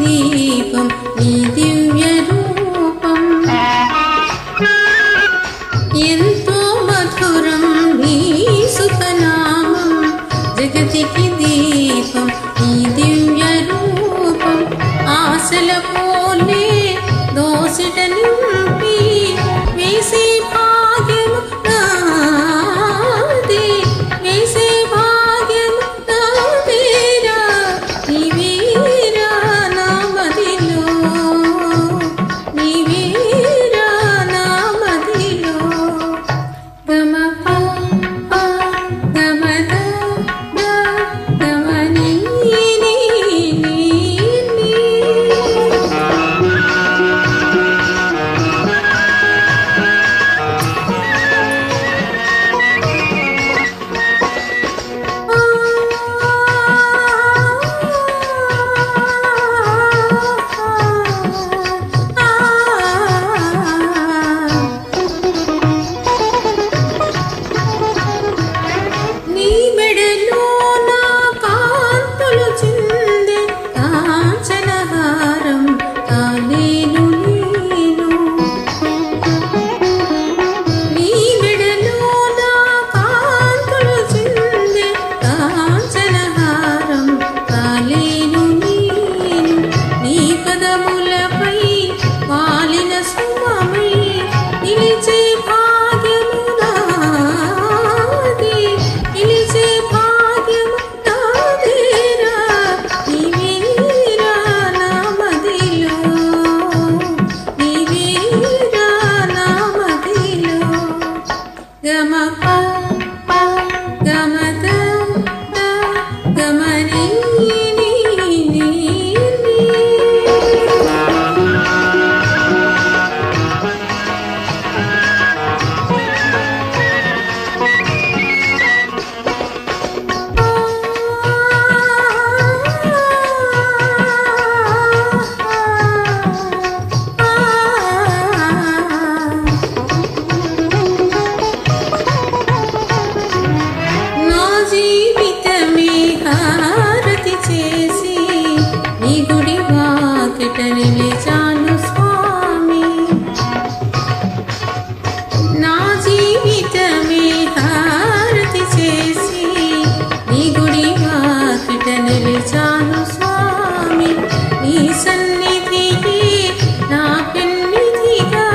దీపం నీ దివ్య రూపం ఎంతో మధురం నీ సుఖనామం జగతికి దీపం నీ దివ్య రూపం ఆశల పోలే దోసిట నింపి వేసే భాగ్యము నాదే వేసే భాగ్యము నాదేరా నీవేరా నా మదిలో నీవేరా నా మదిలో గమ ప గమ ద గమ నీ నిలిచాను స్వామి నా జీవితమే హారతి చేసి నీ గుడి వాకిట నిలిచాను స్వామి నీ సన్నిధికి నా పెన్నిధిగా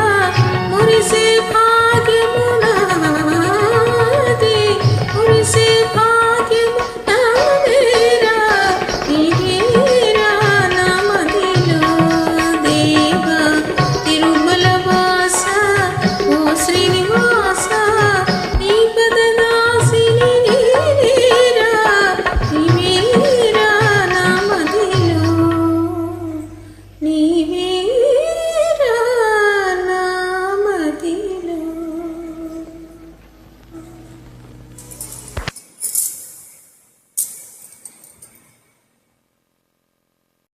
మురిసే భాగ్యము నాదే మురిసే భాగ్యము నాదేరా నీవేరా నా మదిలో దేవా తిరుమల వాస ఓ శ్రీనివాస నీ పదదాసిని నీవేరా నీవేరా నా మదిలో నీ